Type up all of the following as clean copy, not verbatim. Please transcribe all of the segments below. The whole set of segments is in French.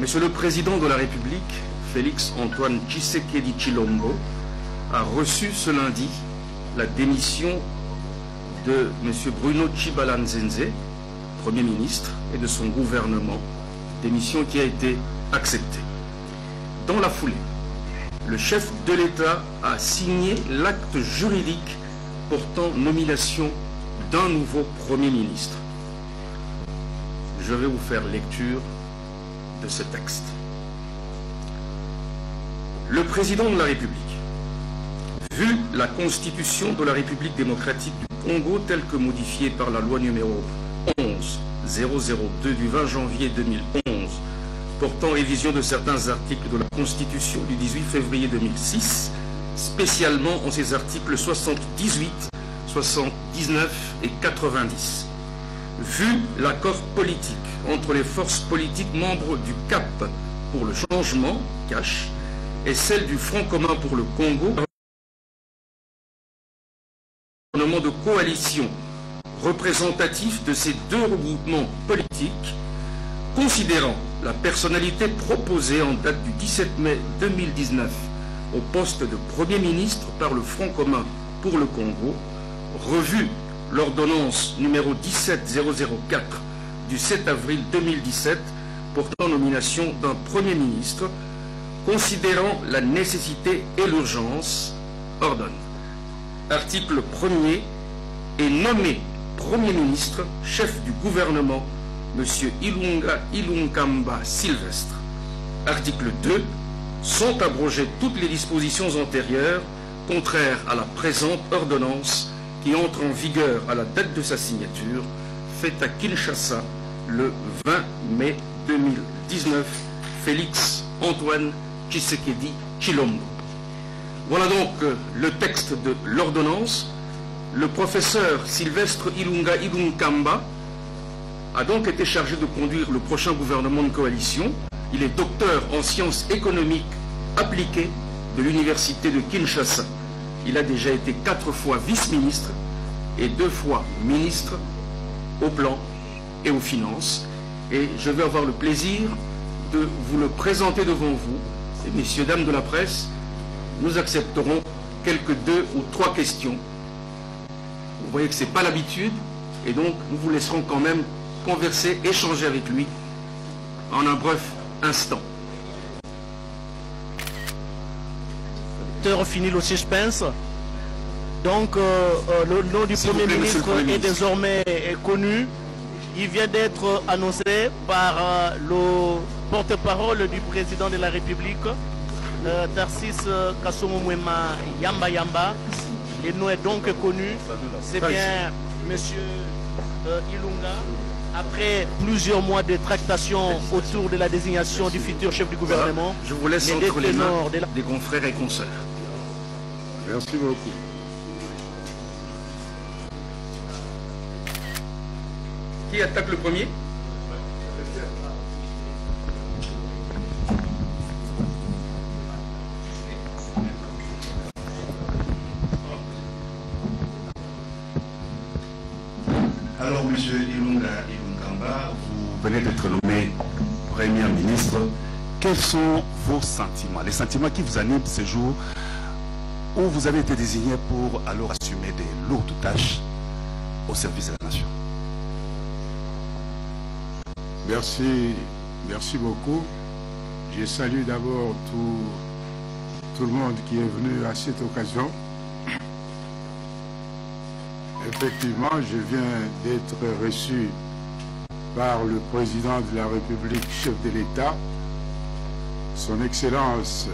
Monsieur le Président de la République, Félix Antoine Tshisekedi Tshilombo, a reçu ce lundi la démission de M. Bruno Tshibala-Nzenze, Premier ministre, et de son gouvernement, démission qui a été acceptée. Dans la foulée, le chef de l'État a signé l'acte juridique portant nomination d'un nouveau Premier ministre. Je vais vous faire lecture de ce texte. Le Président de la République, vu la Constitution de la République démocratique du Congo telle que modifiée par la loi numéro 11-002 du 20 janvier 2011 portant révision de certains articles de la Constitution du 18 février 2006, spécialement en ses articles 78, 79 et 90. Vu l'accord politique entre les forces politiques membres du CAP pour le changement, CACH, et celle du Front commun pour le Congo, gouvernement de coalition représentatif de ces deux regroupements politiques, considérant la personnalité proposée en date du 17 mai 2019 au poste de Premier ministre par le Front commun pour le Congo, revue l'ordonnance numéro 17004 du 7 avril 2017 portant nomination d'un Premier ministre, considérant la nécessité et l'urgence, ordonne. Article 1er est nommé Premier ministre, chef du gouvernement, M. Ilunga Ilunkamba Sylvestre. Article 2. Sont abrogées toutes les dispositions antérieures contraires à la présente ordonnance qui entre en vigueur à la date de sa signature, faite à Kinshasa le 20 mai 2019. Félix Antoine Tshisekedi Tshilombo. Voilà donc le texte de l'ordonnance. Le professeur Sylvestre Ilunga Ilunkamba a donc été chargé de conduire le prochain gouvernement de coalition. Il est docteur en sciences économiques appliquées de l'université de Kinshasa. Il a déjà été 4 fois vice-ministre et 2 fois ministre au plan et aux finances. Et je vais avoir le plaisir de vous le présenter devant vous. Et messieurs, dames de la presse, nous accepterons quelques 2 ou 3 questions. Vous voyez que ce n'est pas l'habitude, et donc nous vous laisserons quand même converser, échanger avec lui en un bref instant. Finit le suspense. Donc le nom du Premier ministre est désormais connu. Il vient d'être annoncé par le porte-parole du président de la République, Tarsis Kassomo Mwema Yamba Yamba. Le nom est donc connu. C'est bien Monsieur Ilunga. Après plusieurs mois de tractations autour de la désignation du futur chef du gouvernement, je vous laisse entre les mains des confrères et consoeurs. Merci beaucoup. Qui attaque le premier? Alors, M. Ilunga Ilunkamba, vous venez d'être nommé Premier ministre. Quels sont vos sentiments, les sentiments qui vous animent ce jour où vous avez été désigné pour alors assumer des lourdes tâches au service de la nation? Merci beaucoup. Je salue d'abord tout le monde qui est venu à cette occasion. Effectivement, je viens d'être reçu par le président de la République, chef de l'État, son Excellence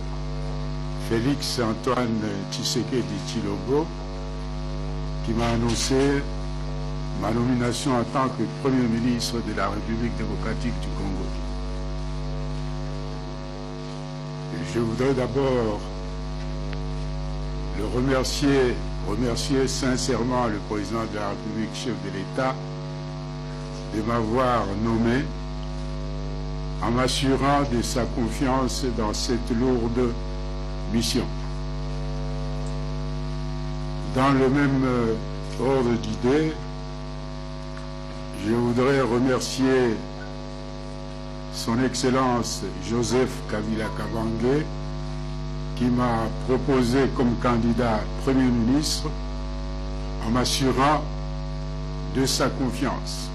Félix Antoine Tshisekedi Tshilombo, qui m'a annoncé ma nomination en tant que Premier ministre de la République démocratique du Congo. Et je voudrais d'abord le remercier sincèrement le président de la République, chef de l'État, de m'avoir nommé en m'assurant de sa confiance dans cette lourde mission. Dans le même ordre d'idées, je voudrais remercier son Excellence Joseph Kabila Kabange, qui m'a proposé comme candidat Premier ministre en m'assurant de sa confiance.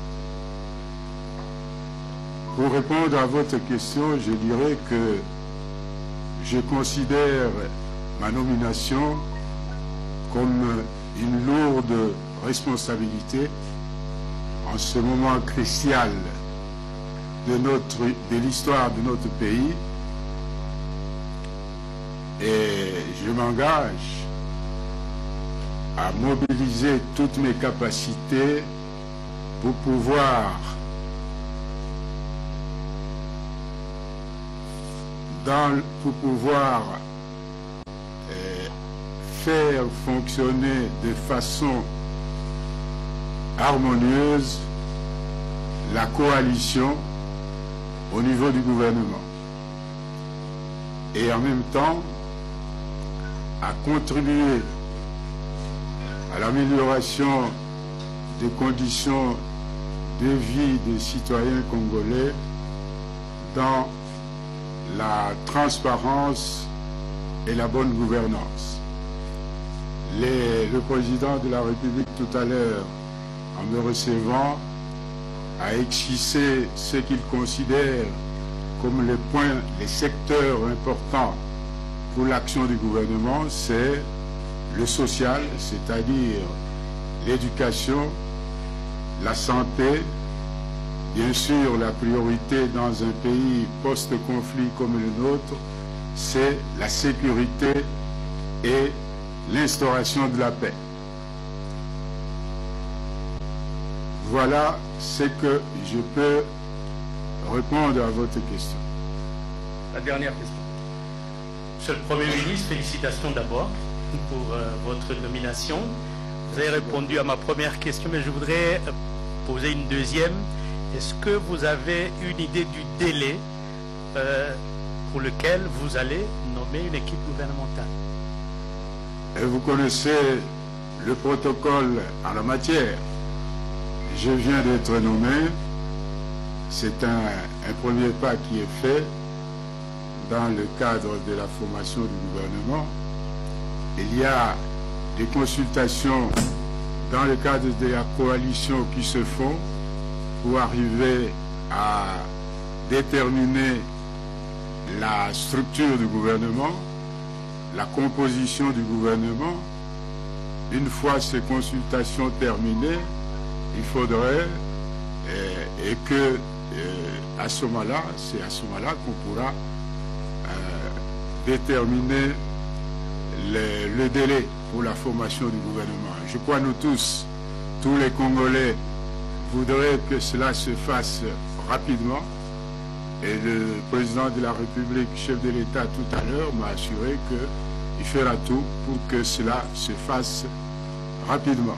Pour répondre à votre question, je dirais que je considère ma nomination comme une lourde responsabilité en ce moment crucial de l'histoire de notre pays, et je m'engage à mobiliser toutes mes capacités pour pouvoir faire fonctionner de façon harmonieuse la coalition au niveau du gouvernement, et en même temps à contribuer à l'amélioration des conditions de vie des citoyens congolais dans la transparence et la bonne gouvernance. Le président de la République tout à l'heure, en me recevant, a esquissé ce qu'il considère comme les secteurs importants pour l'action du gouvernement, c'est le social, c'est-à-dire l'éducation, la santé, bien sûr la priorité dans un pays post-conflit comme le nôtre, c'est la sécurité et l'instauration de la paix. Voilà ce que je peux répondre à votre question. La dernière question. Monsieur le Premier ministre, félicitations d'abord pour votre nomination. Vous avez répondu à ma première question, mais je voudrais poser une deuxième. Est-ce que vous avez une idée du délai pour lequel vous allez nommer une équipe gouvernementale? Et vous connaissez le protocole en la matière. Je viens d'être nommé. C'est un premier pas qui est fait dans le cadre de la formation du gouvernement. Il y a des consultations dans le cadre de la coalition qui se font pour arriver à déterminer la structure du gouvernement, la composition du gouvernement. Une fois ces consultations terminées, il faudrait et que à ce moment-là, c'est à ce moment-là qu'on pourra déterminer le délai pour la formation du gouvernement. Je crois nous tous les Congolais voudraient que cela se fasse rapidement, et le président de la République, chef de l'État tout à l'heure, m'a assuré qu'il fera tout pour que cela se fasse rapidement.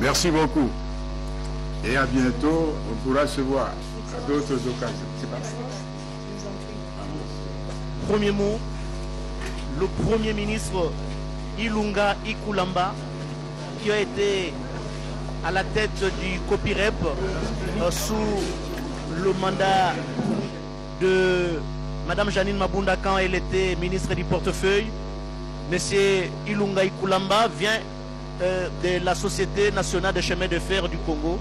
Merci beaucoup et à bientôt. On pourra se voir à d'autres occasions. Premier mot, le Premier ministre Ilunga Ikulamba, qui a été à la tête du COPIREP sous le mandat de Mme Janine Mabunda quand elle était ministre du portefeuille. Monsieur Ilunga Ikulamba vient de la Société nationale des chemins de fer du Congo,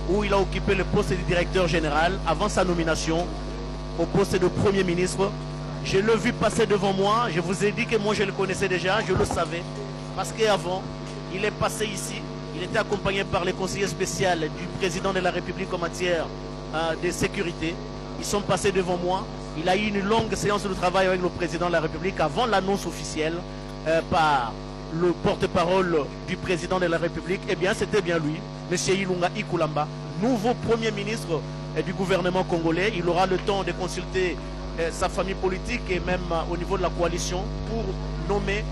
où il a occupé le poste de directeur général avant sa nomination au poste de Premier ministre. Je l'ai vu passer devant moi, je vous ai dit que moi je le connaissais déjà, je le savais, parce qu'avant, il est passé ici, il était accompagné par les conseillers spéciaux du président de la République en matière de sécurité. Ils sont passés devant moi, il a eu une longue séance de travail avec le président de la République avant l'annonce officielle par le porte-parole du président de la République. Eh bien, c'était bien lui, M. Ilunga Ikulamba, nouveau Premier ministre du gouvernement congolais. Il aura le temps de consulter sa famille politique et même au niveau de la coalition pour nommer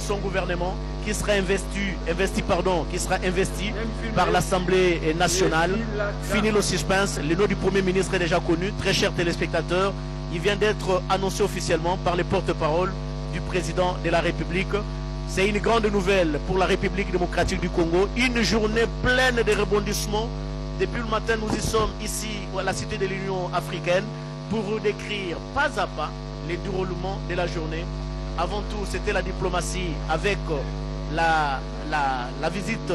son gouvernement qui sera investi par l'Assemblée nationale. Fini le suspense, le nom du Premier ministre est déjà connu, très chers téléspectateurs. Il vient d'être annoncé officiellement par les porte-parole du président de la République. C'est une grande nouvelle pour la République démocratique du Congo, une journée pleine de rebondissements Depuis le matin, nous y sommes ici à la Cité de l'Union africaine pour vous décrire pas à pas les déroulements de la journée. Avant tout, c'était la diplomatie avec la visite